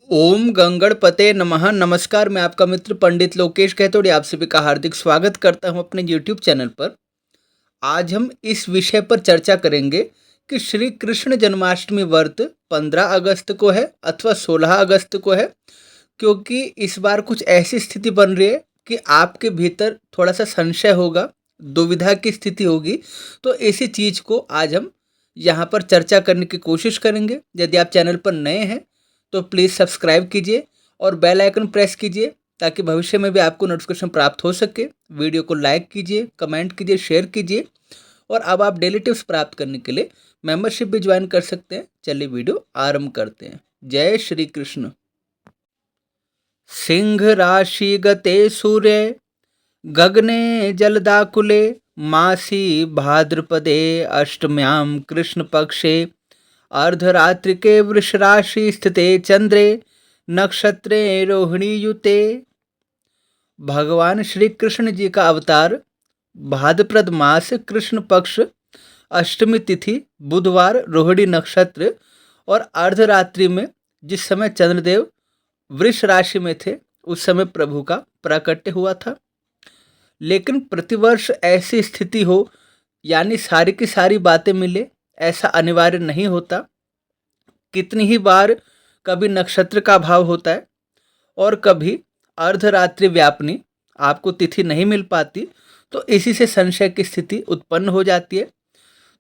ओम गंगणपते नमः। नमस्कार, मैं आपका मित्र पंडित लोकेश कहतोड़ी आप सभी का हार्दिक स्वागत करता हूं अपने यूट्यूब चैनल पर। आज हम इस विषय पर चर्चा करेंगे कि श्री कृष्ण जन्माष्टमी व्रत 15 अगस्त को है अथवा 16 अगस्त को है, क्योंकि इस बार कुछ ऐसी स्थिति बन रही है कि आपके भीतर थोड़ा सा संशय होगा, दुविधा की स्थिति होगी। तो इसी चीज़ को आज हम यहाँ पर चर्चा करने की कोशिश करेंगे। यदि आप चैनल पर नए हैं तो प्लीज़ सब्सक्राइब कीजिए और बेल आइकन प्रेस कीजिए ताकि भविष्य में भी आपको नोटिफिकेशन प्राप्त हो सके। वीडियो को लाइक कीजिए, कमेंट कीजिए, शेयर कीजिए और अब आप डेली टिप्स प्राप्त करने के लिए मेंबरशिप भी ज्वाइन कर सकते हैं। चलिए वीडियो आरंभ करते हैं। जय श्री कृष्ण। सिंह राशि गते सूर्य गगने जलदाकुले मासी भाद्रपदे अष्टम्यां कृष्ण पक्षे अर्धरात्रि के वृष राशि स्थिते चंद्रे नक्षत्रे रोहिणी युते। भगवान श्री कृष्ण जी का अवतार भाद्रपद मास कृष्ण पक्ष अष्टमी तिथि बुधवार रोहिणी नक्षत्र और अर्धरात्रि में जिस समय चंद्रदेव वृष राशि में थे उस समय प्रभु का प्राकट्य हुआ था। लेकिन प्रतिवर्ष ऐसी स्थिति हो यानी सारी की सारी बातें मिले, ऐसा अनिवार्य नहीं होता। कितनी ही बार कभी नक्षत्र का भाव होता है और कभी अर्धरात्रि व्यापनी आपको तिथि नहीं मिल पाती, तो इसी से संशय की स्थिति उत्पन्न हो जाती है।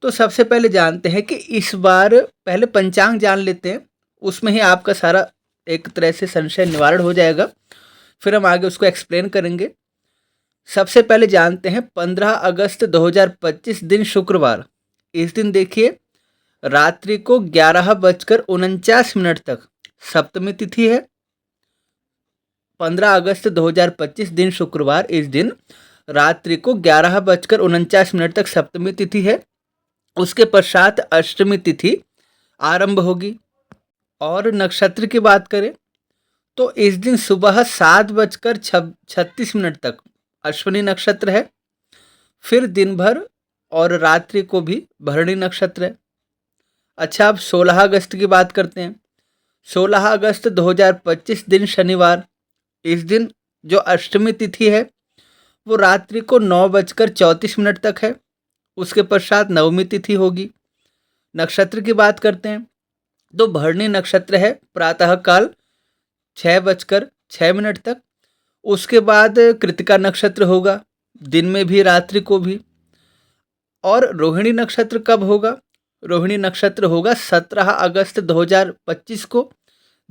तो सबसे पहले जानते हैं कि इस बार पहले पंचांग जान लेते हैं, उसमें ही आपका सारा एक तरह से संशय निवारण हो जाएगा। फिर हम आगे उसको एक्सप्लेन करेंगे। सबसे पहले जानते हैं 15 अगस्त 2025 दिन शुक्रवार। इस दिन देखिए रात्रि को 11:49 तक सप्तमी तिथि है। 15 अगस्त 2025 दिन शुक्रवार, इस दिन रात्रि को 11:49 तक सप्तमी तिथि है। उसके पश्चात अष्टमी तिथि आरंभ होगी। और नक्षत्र की बात करें तो इस दिन सुबह 7:36 तक अश्विनी नक्षत्र है। फिर दिन भर और रात्रि को भी भरणी नक्षत्र है। अच्छा, अब 16 अगस्त की बात करते हैं। 16 अगस्त 2025 दिन शनिवार। इस दिन जो अष्टमी तिथि है वो रात्रि को 9:34 तक है। उसके पश्चात नवमी तिथि होगी। नक्षत्र की बात करते हैं तो भरणी नक्षत्र है, प्रातःकाल 6:06 तक। उसके बाद कृतिका नक्षत्र होगा, दिन में भी रात्रि को भी। और रोहिणी नक्षत्र कब होगा? रोहिणी नक्षत्र होगा 17 अगस्त 2025 को,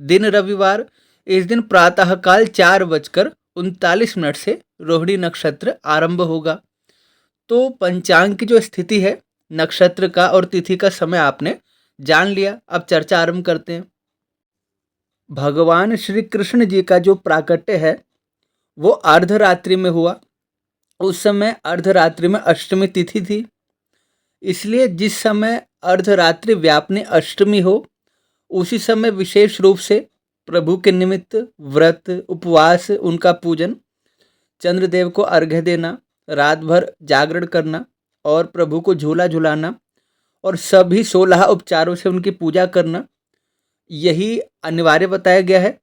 दिन रविवार। इस दिन प्रातःकाल 4:39 से रोहिणी नक्षत्र आरंभ होगा। तो पंचांग की जो स्थिति है, नक्षत्र का और तिथि का समय आपने जान लिया। अब चर्चा आरंभ करते हैं। भगवान श्री कृष्ण जी का जो प्राकट्य है वो अर्धरात्रि में हुआ। उस समय अर्धरात्रि में अष्टमी तिथि थी, इसलिए जिस समय अर्धरात्रि व्यापनी अष्टमी हो उसी समय विशेष रूप से प्रभु के निमित्त व्रत, उपवास, उनका पूजन, चंद्रदेव को अर्घ्य देना, रात भर जागरण करना और प्रभु को झूला झुलाना और सभी 16 उपचारों से उनकी पूजा करना, यही अनिवार्य बताया गया है।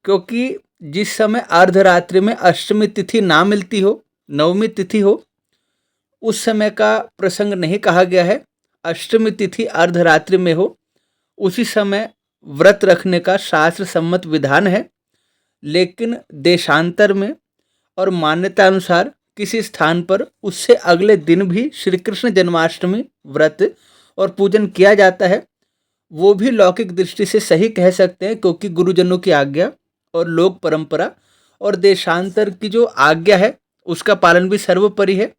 क्योंकि जिस समय अर्धरात्रि में अष्टमी तिथि ना मिलती हो, नवमी तिथि हो, उस समय का प्रसंग नहीं कहा गया है। अष्टमी तिथि अर्धरात्रि में हो उसी समय व्रत रखने का शास्त्र सम्मत विधान है। लेकिन देशांतर में और मान्यता अनुसार किसी स्थान पर उससे अगले दिन भी श्री कृष्ण जन्माष्टमी व्रत और पूजन किया जाता है। वो भी लौकिक दृष्टि से सही कह सकते हैं, क्योंकि गुरुजनों की आज्ञा और लोक परंपरा और देशांतर की जो आज्ञा है उसका पालन भी सर्वोपरि है।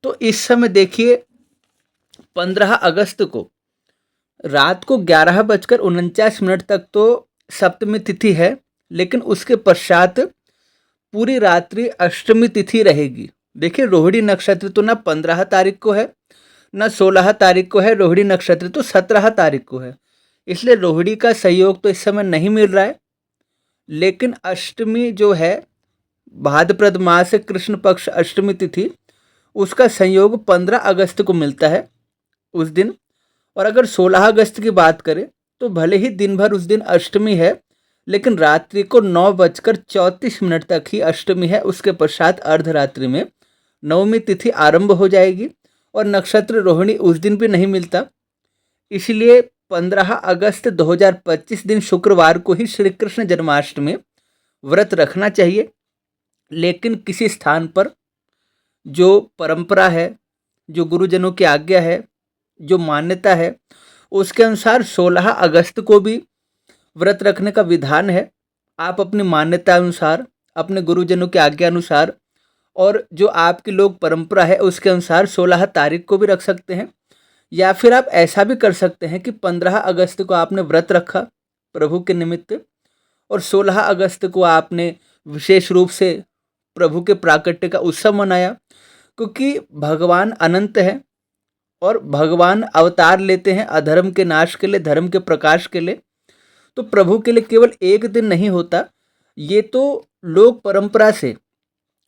तो इस समय देखिए 15 अगस्त को रात को 11:49 तक तो सप्तमी तिथि है, लेकिन उसके पश्चात पूरी रात्रि अष्टमी तिथि रहेगी। देखिए रोहिणी नक्षत्र तो ना 15 तारीख को है ना 16 तारीख को है, रोहिणी नक्षत्र तो 17 तारीख को है। इसलिए रोहिणी का सहयोग तो इस समय नहीं मिल रहा है। लेकिन अष्टमी जो है, भाद्रपद मास कृष्ण पक्ष अष्टमी तिथि, उसका संयोग 15 अगस्त को मिलता है उस दिन। और अगर 16 अगस्त की बात करें तो भले ही दिन भर उस दिन अष्टमी है, लेकिन रात्रि को 9:34 तक ही अष्टमी है। उसके पश्चात अर्धरात्रि में नवमी तिथि आरंभ हो जाएगी और नक्षत्र रोहिणी उस दिन भी नहीं मिलता। इसलिए 15 अगस्त 2025 दिन शुक्रवार को ही श्री कृष्ण जन्माष्टमी व्रत रखना चाहिए। लेकिन किसी स्थान पर जो परंपरा है, जो गुरुजनों की आज्ञा है, जो मान्यता है, उसके अनुसार 16 अगस्त को भी व्रत रखने का विधान है। आप अपनी मान्यता अनुसार, अपने गुरुजनों की आज्ञा अनुसार और जो आपकी लोक परंपरा है उसके अनुसार 16 तारीख को भी रख सकते हैं। या फिर आप ऐसा भी कर सकते हैं कि 15 अगस्त को आपने व्रत रखा प्रभु के निमित्त और 16 अगस्त को आपने विशेष रूप से प्रभु के प्राकट्य का उत्सव मनाया। क्योंकि भगवान अनंत है और भगवान अवतार लेते हैं अधर्म के नाश के लिए, धर्म के प्रकाश के लिए। तो प्रभु के लिए केवल एक दिन नहीं होता, ये तो लोक परंपरा से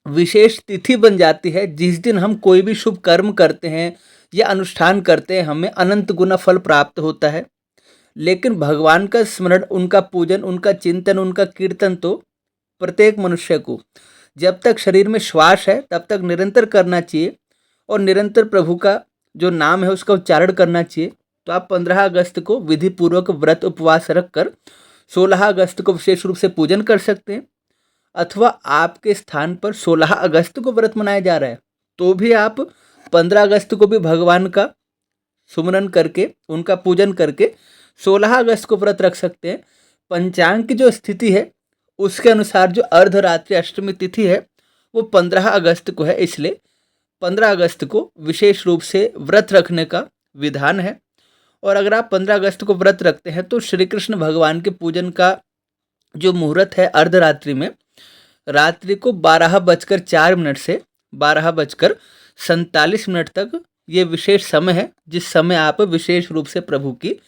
विशेष तिथि बन जाती है। जिस दिन हम कोई भी शुभ कर्म करते हैं या अनुष्ठान करते हैं, हमें अनंत गुना फल प्राप्त होता है। लेकिन भगवान का स्मरण, उनका पूजन, उनका चिंतन, उनका कीर्तन तो प्रत्येक मनुष्य को जब तक शरीर में श्वास है तब तक निरंतर करना चाहिए और निरंतर प्रभु का जो नाम है उसका उच्चारण करना चाहिए। तो आप 15 अगस्त को विधि पूर्वक व्रत उपवास रखकर 16 अगस्त को विशेष रूप से पूजन कर सकते हैं। अथवा आपके स्थान पर 16 अगस्त को व्रत मनाया जा रहा है तो भी आप 15 अगस्त को भी भगवान का सुमरन करके, उनका पूजन करके 16 अगस्त को व्रत रख सकते हैं। पंचांग की जो स्थिति है उसके अनुसार जो अर्धरात्रि अष्टमी तिथि है वो 15 अगस्त को है, इसलिए 15 अगस्त को विशेष रूप से व्रत रखने का विधान है। और अगर आप 15 अगस्त को व्रत रखते हैं तो श्री कृष्ण भगवान के पूजन का जो मुहूर्त है अर्धरात्रि में, रात्रि को 12:04 से 12:47 तक ये विशेष समय है, जिस समय आप विशेष रूप से प्रभु की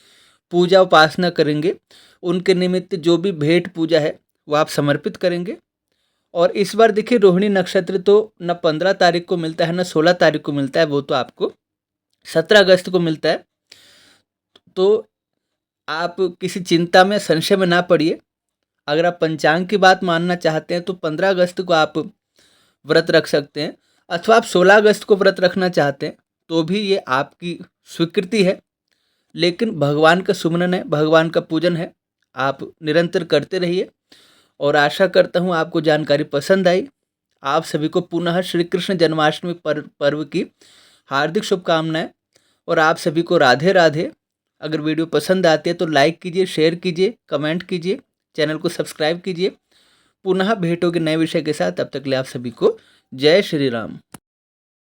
पूजा उपासना करेंगे। उनके निमित्त जो भी भेंट पूजा है वो आप समर्पित करेंगे। और इस बार देखिए रोहिणी नक्षत्र तो न 15 तारीख को मिलता है न 16 तारीख को मिलता है, वो तो आपको 17 अगस्त को मिलता है। तो आप किसी चिंता में, संशय में ना पड़िए। अगर आप पंचांग की बात मानना चाहते हैं तो 15 अगस्त को आप व्रत रख सकते हैं, अथवा आप 16 अगस्त को व्रत रखना चाहते हैं तो भी ये आपकी स्वीकृति है। लेकिन भगवान का सुमरन है, भगवान का पूजन है, आप निरंतर करते रहिए। और आशा करता हूँ आपको जानकारी पसंद आई। आप सभी को पुनः श्री कृष्ण जन्माष्टमी पर्व की हार्दिक शुभकामनाएं और आप सभी को राधे राधे। अगर वीडियो पसंद आती है तो लाइक कीजिए, शेयर कीजिए, कमेंट कीजिए, चैनल को सब्सक्राइब कीजिए। पुनः भेंट होगी नए विषय के साथ, तब तक के लिए आप सभी को जय श्री राम।